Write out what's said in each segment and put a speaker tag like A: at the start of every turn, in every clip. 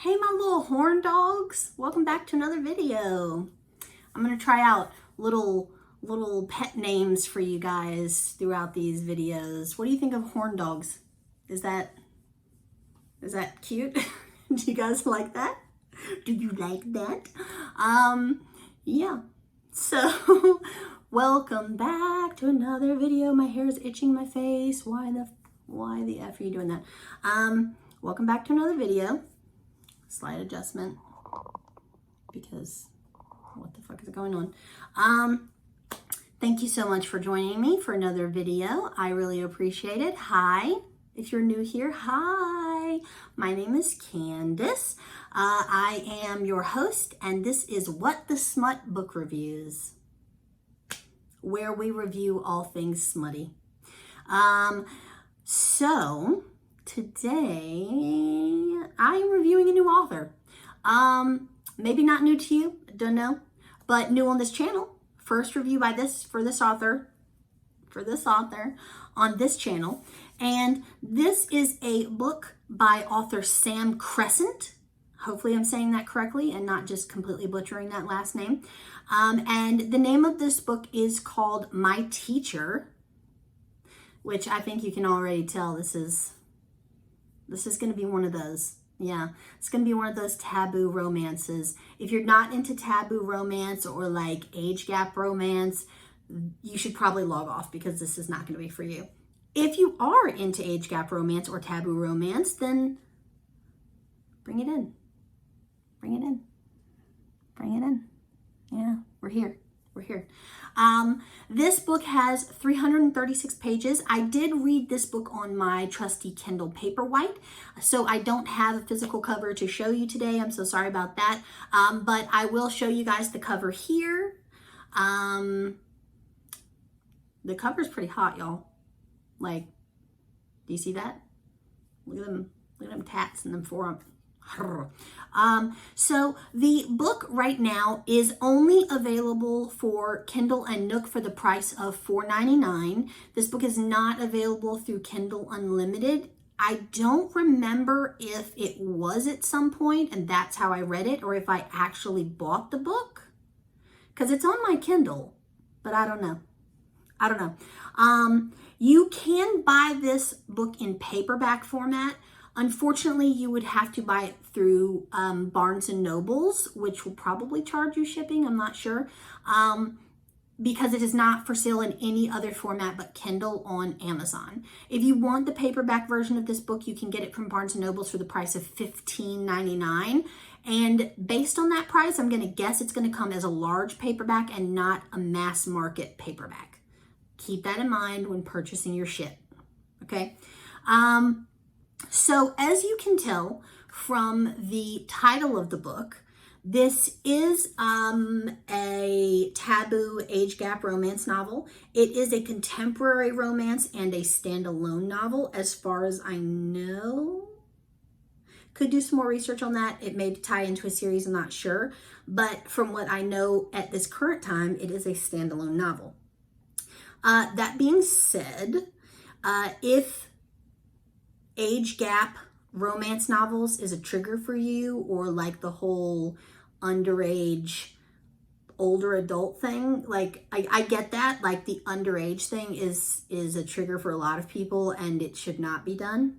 A: Hey my little horn dogs, welcome back to another video. I'm gonna try out little pet names for you guys throughout these videos. What do you think of horn dogs? Is that cute? Do you guys like that? Do you like that? Yeah. So welcome back to another video. My hair is itching my face. Why the F are you doing that? Welcome back to another video. Slight adjustment because what the fuck is going on? Thank you so much for joining me for another video. I really appreciate it. Hi, if you're new here, hi. My name is Candace. I am your host, and this is What the Smut Book Reviews, where we review all things smutty. So today I am reviewing a new author. Maybe not new to you, don't know, but new on this channel. First review for this author on this channel. And this is a book by author Sam Crescent. Hopefully I'm saying that correctly and not just completely butchering that last name. And the name of this book is called My Teacher, which I think you can already tell this is going to be one of those. Yeah, it's going to be one of those taboo romances. If you're not into taboo romance or like age gap romance, you should probably log off because this is not going to be for you. If you are into age gap romance or taboo romance, then bring it in. Bring it in. Bring it in. Yeah, we're here. We're here. This book has 336 pages. I did read this book on my trusty Kindle Paperwhite, so I don't have a physical cover to show you today. I'm so sorry about that. But I will show you guys the cover here. The cover's pretty hot, y'all. Like, do you see that? Look at them tats and them forearms. So the book right now is only available for Kindle and Nook for the price of $4.99. This book is not available through Kindle Unlimited. I don't remember if it was at some point and that's how I read it, or if I actually bought the book, because it's on my Kindle, but I don't know. You can buy this book in paperback format. Unfortunately, you would have to buy it through Barnes & Nobles, which will probably charge you shipping, I'm not sure, because it is not for sale in any other format but Kindle on Amazon. If you want the paperback version of this book, you can get it from Barnes & Nobles for the price of $15.99. And based on that price, I'm going to guess it's going to come as a large paperback and not a mass market paperback. Keep that in mind when purchasing your shit, okay? So as you can tell from the title of the book, this is a taboo age gap romance novel. It is a contemporary romance and a standalone novel as far as I know. Could do some more research on that. It may tie into a series, I'm not sure. But from what I know at this current time, it is a standalone novel. That being said, if age gap romance novels is a trigger for you, or like the whole underage older adult thing, like I get that, like the underage thing is a trigger for a lot of people and it should not be done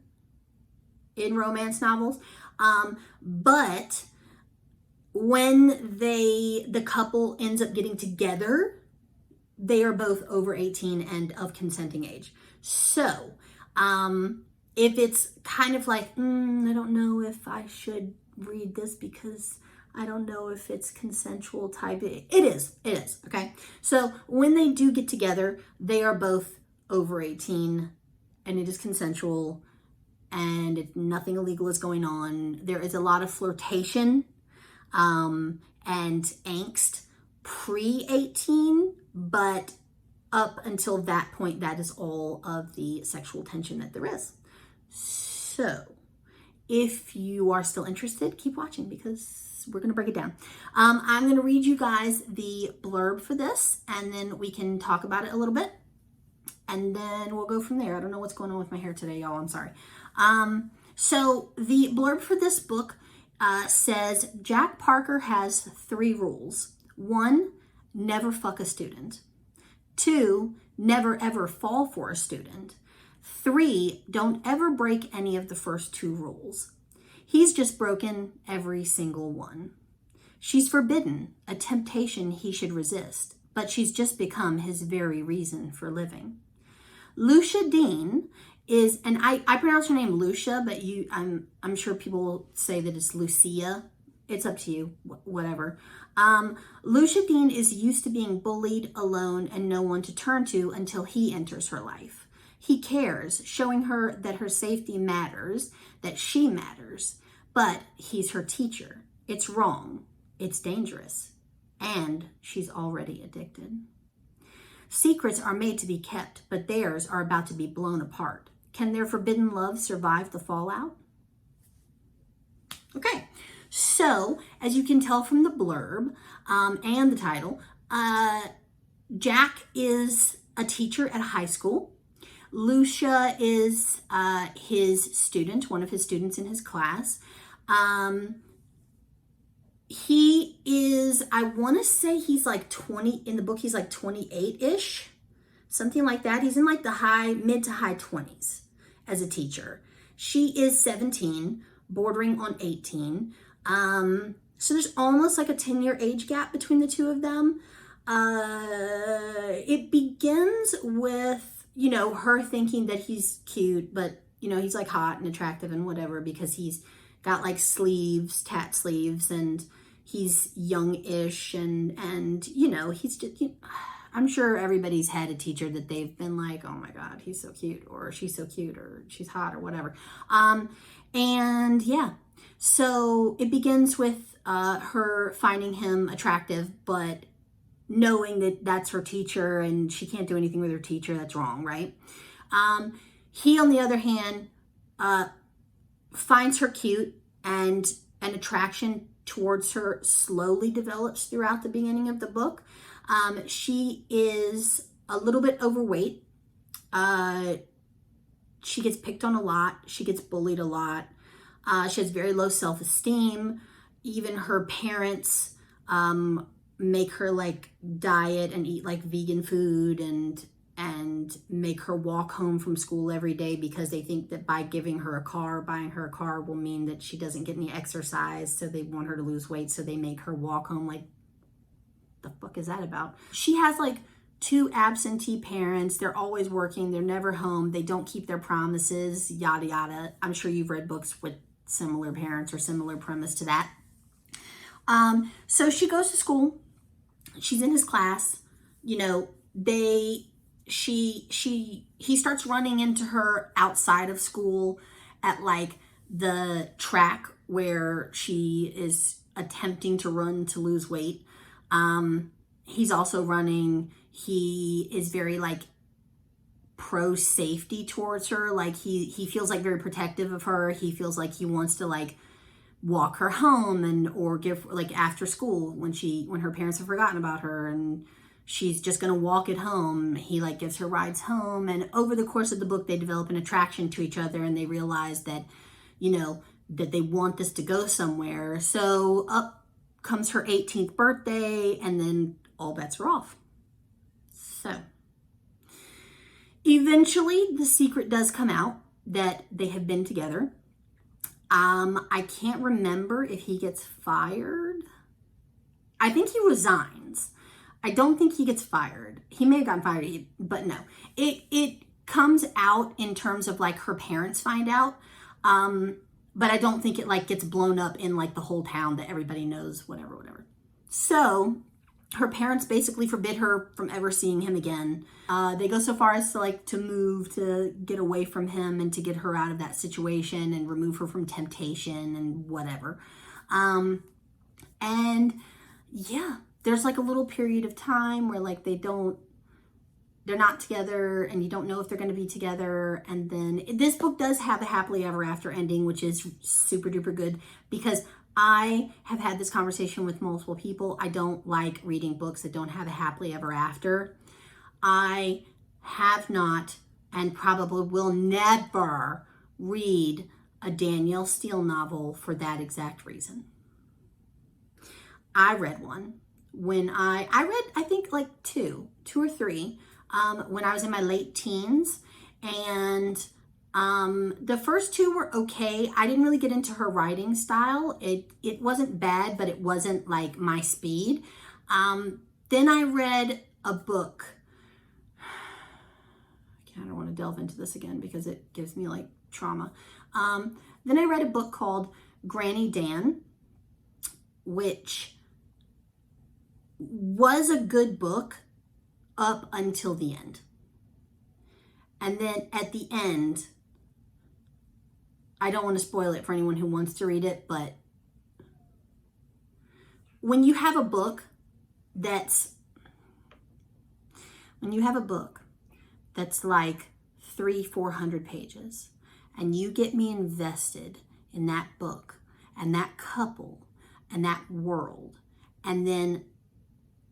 A: in romance novels. But when the couple ends up getting together, they are both over 18 and of consenting age. So if it's kind of like, I don't know if I should read this because I don't know if it's consensual type. It is, okay? So when they do get together, they are both over 18 and it is consensual and nothing illegal is going on. There is a lot of flirtation and angst pre-18, but up until that point, that is all of the sexual tension that there is. So if you are still interested, keep watching because we're going to break it down. I'm going to read you guys the blurb for this and then we can talk about it a little bit and then we'll go from there. I don't know what's going on with my hair today, y'all. I'm sorry. So the blurb for this book says Jack Parker has 3 rules. 1, never fuck a student. 2, never ever fall for a student. 3, don't ever break any of the first 2 rules. He's just broken every single one. She's forbidden, a temptation he should resist, but she's just become his very reason for living. Lucia Dean is, and I pronounce her name Lucia, but I'm sure people will say that it's Lucia. It's up to you, whatever. Lucia Dean is used to being bullied, alone, and no one to turn to until he enters her life. He cares, showing her that her safety matters, that she matters, but he's her teacher. It's wrong, it's dangerous, and she's already addicted. Secrets are made to be kept, but theirs are about to be blown apart. Can their forbidden love survive the fallout? Okay, so as you can tell from the blurb and the title, Jack is a teacher at a high school. Lucia is his student, one of his students in his class. He is, I want to say he's like 20, in the book he's like 28-ish, something like that. He's in like the mid to high 20s as a teacher. She is 17, bordering on 18. So there's almost like a 10-year age gap between the two of them. It begins with, you know, her thinking that he's cute, but, you know, he's like hot and attractive and whatever because he's got like sleeves, tat sleeves, and he's young-ish, and you know, he's just, I'm sure everybody's had a teacher that they've been like, oh my God, he's so cute, or she's so cute, or she's hot, or whatever. And yeah, so it begins with her finding him attractive, but knowing that that's her teacher and she can't do anything with her teacher. That's wrong, right? He, on the other hand, finds her cute, and an attraction towards her slowly develops throughout the beginning of the book. She is a little bit overweight. She gets picked on a lot. She gets bullied a lot. She has very low self-esteem. Even her parents make her like diet and eat like vegan food and make her walk home from school every day because they think that by buying her a car will mean that she doesn't get any exercise. So they want her to lose weight. So they make her walk home. Like, the fuck is that about? She has like 2 absentee parents. They're always working. They're never home. They don't keep their promises, yada, yada. I'm sure you've read books with similar parents or similar premise to that. So she goes to school. She's in his class. You know, he starts running into her outside of school at like the track where she is attempting to run to lose weight. He's also running. He is very like pro safety towards her. Like he feels like very protective of her. He feels like he wants to like walk her home or give like after school when her parents have forgotten about her and she's just going to walk it home. He like gives her rides home. And over the course of the book, they develop an attraction to each other and they realize that, you know, that they want this to go somewhere. So up comes her 18th birthday and then all bets are off. So eventually the secret does come out that they have been together. I can't remember if he gets fired. I think he resigns. I don't think he gets fired. He may have gotten fired, but no. It comes out in terms of like her parents find out. But I don't think it like gets blown up in like the whole town that everybody knows, whatever. So her parents basically forbid her from ever seeing him again. They go so far as to move to get away from him and to get her out of that situation and remove her from temptation and whatever. And yeah, there's like a little period of time where like they're not together and you don't know if they're going to be together. And then this book does have a happily ever after ending, which is super duper good because I have had this conversation with multiple people. I don't like reading books that don't have a happily ever after. I have not and probably will never read a Danielle Steele novel for that exact reason. I read one when I read, I think like two or three, when I was in my late teens. And the first two were okay. I didn't really get into her writing style. It wasn't bad, but it wasn't like my speed. Then I read a book. I don't want to delve into this again because it gives me like trauma. Then I read a book called Granny Dan, which was a good book up until the end. And then at the end, I don't want to spoil it for anyone who wants to read it, but when you have a book that's like 300-400 pages, and you get me invested in that book and that couple and that world, and then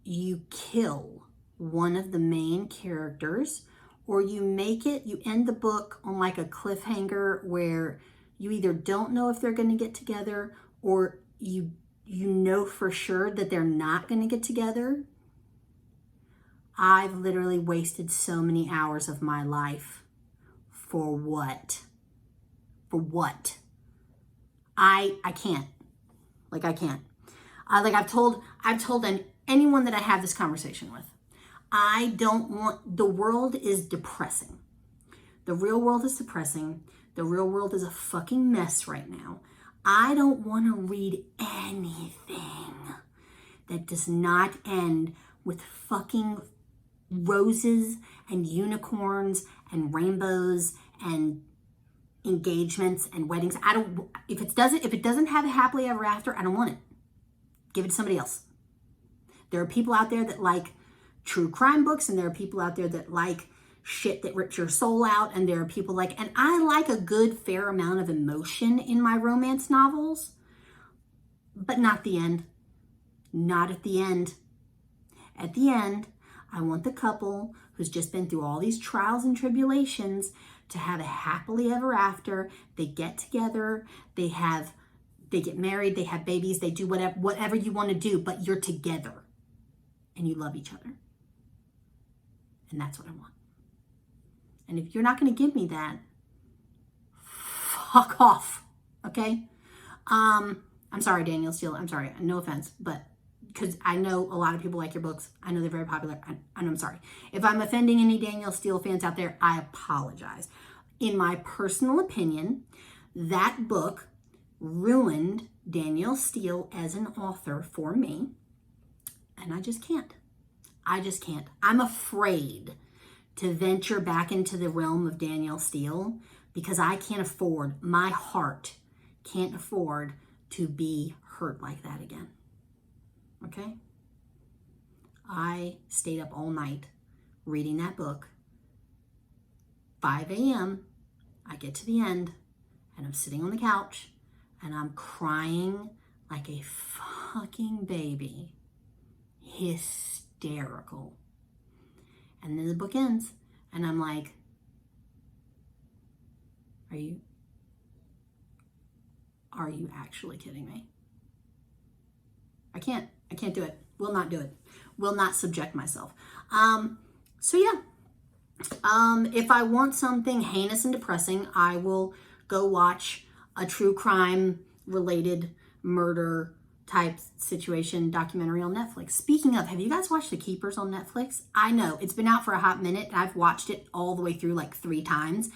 A: you kill one of the main characters, or you end the book on like a cliffhanger where you either don't know if they're going to get together, or you know for sure that they're not going to get together. I've literally wasted so many hours of my life for what? For what? I can't. Like, I can't. I've told anyone that I have this conversation with, I don't want, the world is depressing. The real world is depressing. The real world is a fucking mess right now. I don't want to read anything that does not end with fucking roses and unicorns and rainbows and engagements and weddings. If it doesn't have a happily ever after, I don't want it. Give it to somebody else. There are people out there that like true crime books, and there are people out there that like shit that rips your soul out, and there are people and I like a good fair amount of emotion in my romance novels, but not the end. Not at the end. At the end, I want the couple who's just been through all these trials and tribulations to have a happily ever after. They get together, they get married, they have babies, they do whatever you want to do, but you're together and you love each other. And that's what I want. And if you're not going to give me that, fuck off. Okay? I'm sorry, Danielle Steele. I'm sorry. No offense, but because I know a lot of people like your books. I know they're very popular. And I'm sorry. If I'm offending any Danielle Steele fans out there, I apologize. In my personal opinion, that book ruined Danielle Steele as an author for me. And I just can't. I'm afraid to venture back into the realm of Danielle Steele because my heart can't afford to be hurt like that again. Okay? I stayed up all night reading that book. 5 a.m., I get to the end, and I'm sitting on the couch, and I'm crying like a fucking baby. Hysterical. And then the book ends, and I'm like, are you actually kidding me? I can't do it. Will not do it. Will not subject myself. So yeah. If I want something heinous and depressing, I will go watch a true crime related murder type situation documentary on Netflix. Speaking of, have you guys watched The Keepers on Netflix? I know it's been out for a hot minute, and I've watched it all the way through like 3 times.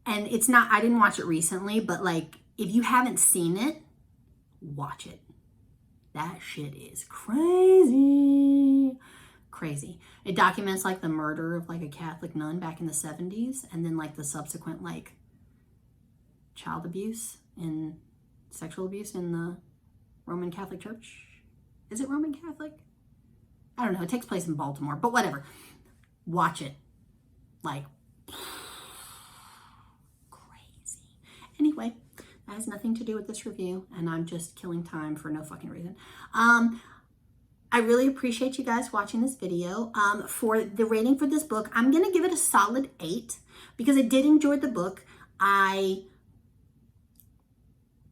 A: And I didn't watch it recently, but like, if you haven't seen it, watch it. That shit is crazy. Crazy. It documents like the murder of like a Catholic nun back in the 70s, and then like the subsequent like child abuse and sexual abuse in the Roman Catholic Church. Is it Roman Catholic? I don't know. It takes place in Baltimore, but whatever. Watch it. Like, crazy. Anyway, that has nothing to do with this review, and I'm just killing time for no fucking reason. I really appreciate you guys watching this video. For the rating for this book, I'm going to give it a solid 8 because I did enjoy the book. I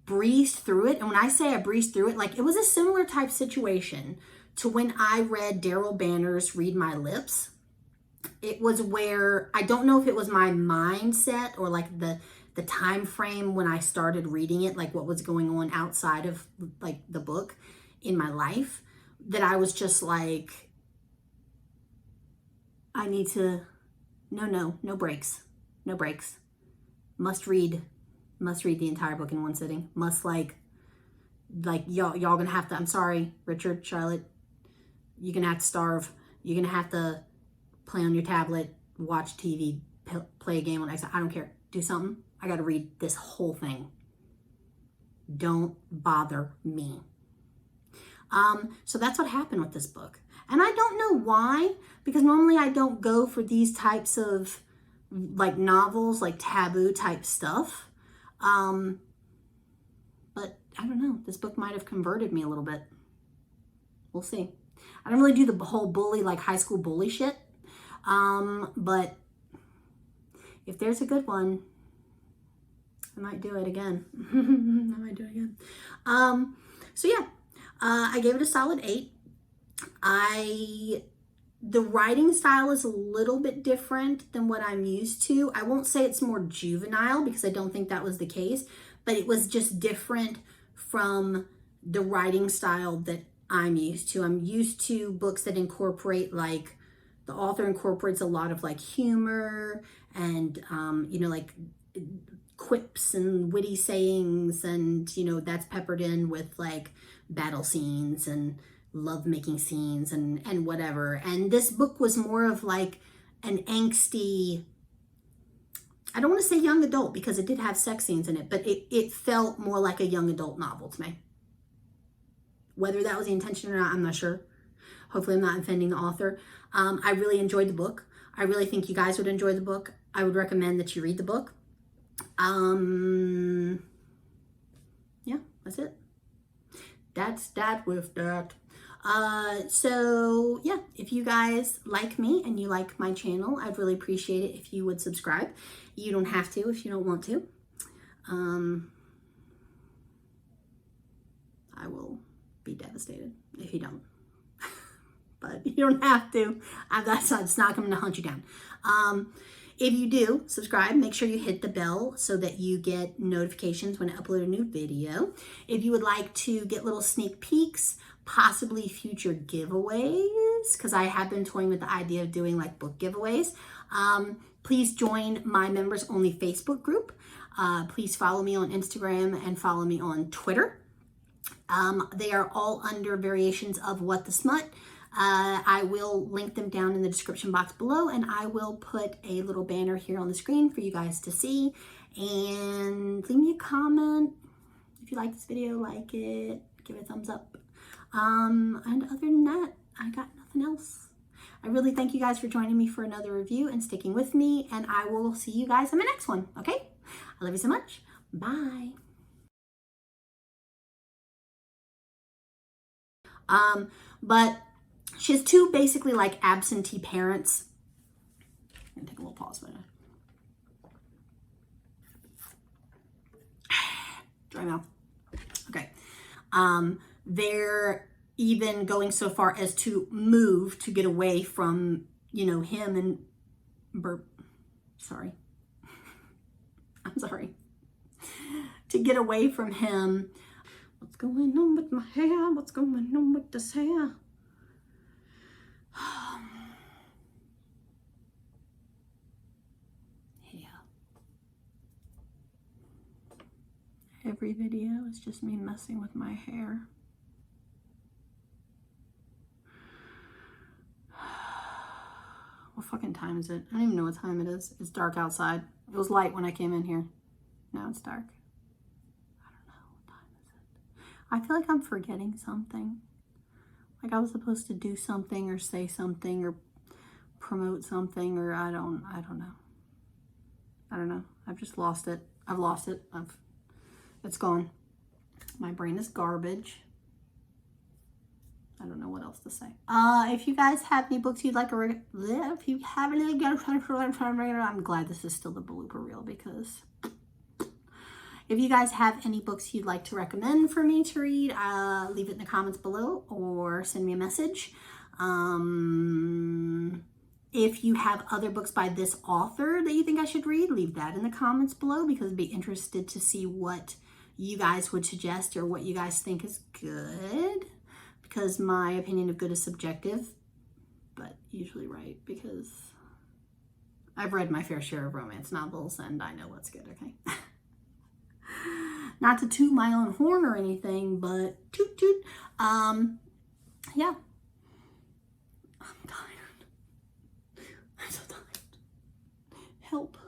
A: breezed through it. And when I say I breezed through it, like it was a similar type situation to when I read Daryl Banner's Read My Lips. It was where, I don't know if it was my mindset or like the time frame when I started reading it, like what was going on outside of like the book in my life, that I was just like, I need to, no breaks, no breaks. Must read the entire book in one sitting. Must like y'all gonna have to, I'm sorry, Richard, Charlotte, you're gonna have to starve. You're gonna have to play on your tablet, watch TV, play a game on Xbox. I don't care. Do something. I got to read this whole thing. Don't bother me. So that's what happened with this book. And I don't know why, because normally I don't go for these types of like novels, like taboo type stuff. But I don't know. This book might have converted me a little bit. We'll see. I don't really do the whole bully, like high school bully shit. But if there's a good one, I might do it again. I might do it again. So yeah, I gave it a solid 8. The writing style is a little bit different than what I'm used to. I won't say it's more juvenile because I don't think that was the case, but it was just different from the writing style that I'm used to. I'm used to books that incorporate, like, the author incorporates a lot of like humor and, like quips and witty sayings, and, that's peppered in with like battle scenes and love-making scenes and whatever. And this book was more of like an angsty, I don't want to say young adult because it did have sex scenes in it, but it felt more like a young adult novel to me. Whether that was the intention or not, I'm not sure. Hopefully I'm not offending the author. I really enjoyed the book. I really think you guys would enjoy the book. I would recommend that you read the book. Yeah, that's it. That's that with that. So yeah, if you guys like me and you like my channel, I'd really appreciate it if you would subscribe. You don't have to if you don't want to. I will be devastated if you don't. But you don't have to. It's not going to hunt you down. If you do subscribe, make sure you hit the bell so that you get notifications when I upload a new video. If you would like to get little sneak peeks, possibly future giveaways, because I have been toying with the idea of doing like book giveaways, please join my members only Facebook group. Please follow me on Instagram and follow me on Twitter. They are all under variations of What the Smut. I will link them down in the description box below, and I will put a little banner here on the screen for you guys to see. And leave me a comment. If you like this video, like it, give it a thumbs up. And other than that, I got nothing else. I really thank you guys for joining me for another review and sticking with me, and I will see you guys in my next one, okay? I love you so much. Bye. But she has two basically like absentee parents. I'm gonna take a little pause for that. Dry mouth. Okay. They're even going so far as to move to get away from, him and sorry. I'm sorry. To get away from him. What's going on with my hair? What's going on with this hair? Yeah. Every video is just me messing with my hair. What fucking time is it? I don't even know what time it is. It's dark outside. It was light when I came in here. Now it's dark. I don't know. What time is it? I feel like I'm forgetting something. Like I was supposed to do something or say something or promote something, or I don't know. I don't know. I've just lost it. I've lost it. It's gone. My brain is garbage. I don't know what else to say. If you guys have any books you'd like to if you have anything, I'm glad this is still the blooper reel, because If you guys have any books you'd like to recommend for me to read, leave it in the comments below or send me a message. If you have other books by this author that you think I should read, leave that in the comments below, because I'd be interested to see what you guys would suggest or what you guys think is good, because my opinion of good is subjective, but usually right, because I've read my fair share of romance novels and I know what's good, okay? Not to toot my own horn or anything, but toot toot. Yeah. I'm tired. I'm so tired. Help.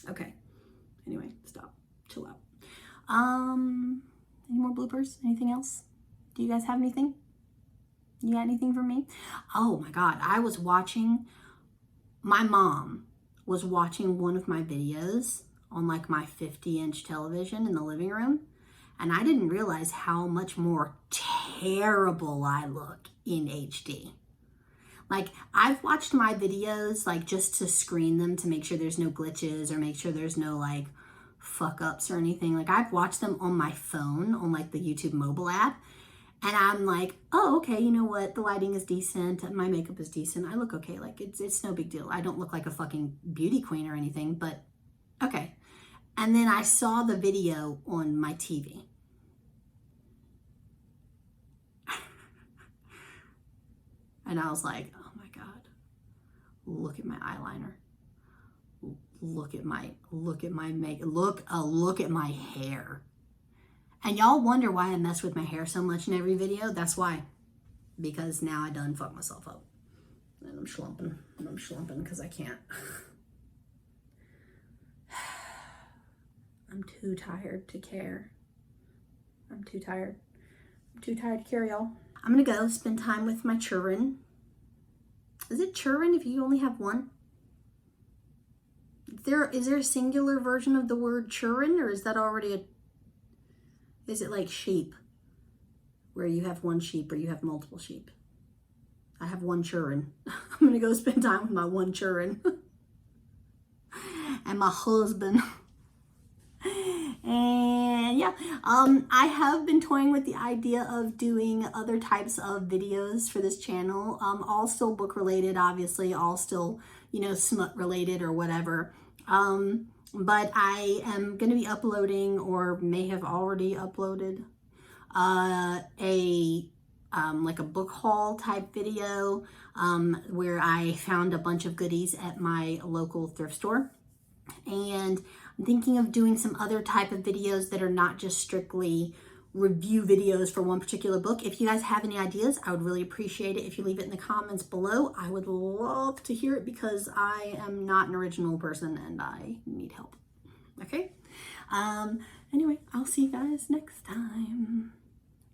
A: Okay. Anyway, stop. Chill out. Any more bloopers? Anything else? Do you guys have anything? You got anything for me? Oh my God. My mom was watching one of my videos on like my 50-inch television in the living room, and I didn't realize how much more terrible I look in HD. Like, I've watched my videos like just to screen them to make sure there's no glitches or make sure there's no like fuck ups or anything. Like, I've watched them on my phone on like the YouTube mobile app, and I'm like, oh, okay, you know what? The lighting is decent. My makeup is decent. I look okay. Like, it's no big deal. I don't look like a fucking beauty queen or anything, but okay. And then I saw the video on my TV. And I was like, oh my God, look at my eyeliner. Look at my makeup. Look at my hair. And y'all wonder why I mess with my hair so much in every video? That's why. Because now I done fucked myself up. And I'm schlumping. I'm schlumping because I can't. I'm too tired to care. I'm too tired. I'm too tired to care, y'all. I'm gonna go spend time with my children. Is it children if you only have one? Is there a singular version of the word children, or is that already is it like sheep, where you have one sheep or you have multiple sheep? I have one children. I'm gonna go spend time with my one children and my husband. And yeah, I have been toying with the idea of doing other types of videos for this channel, all still book related, obviously, all still, you know, smut related or whatever. But I am going to be uploading, or may have already uploaded, like a book haul type video, where I found a bunch of goodies at my local thrift store. And I'm thinking of doing some other type of videos that are not just strictly review videos for one particular book. If you guys have any ideas, I would really appreciate it if you leave it in the comments below. I would love to hear it, because I am not an original person and I need help. Okay? Anyway, I'll see you guys next time.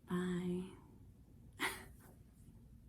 A: Bye.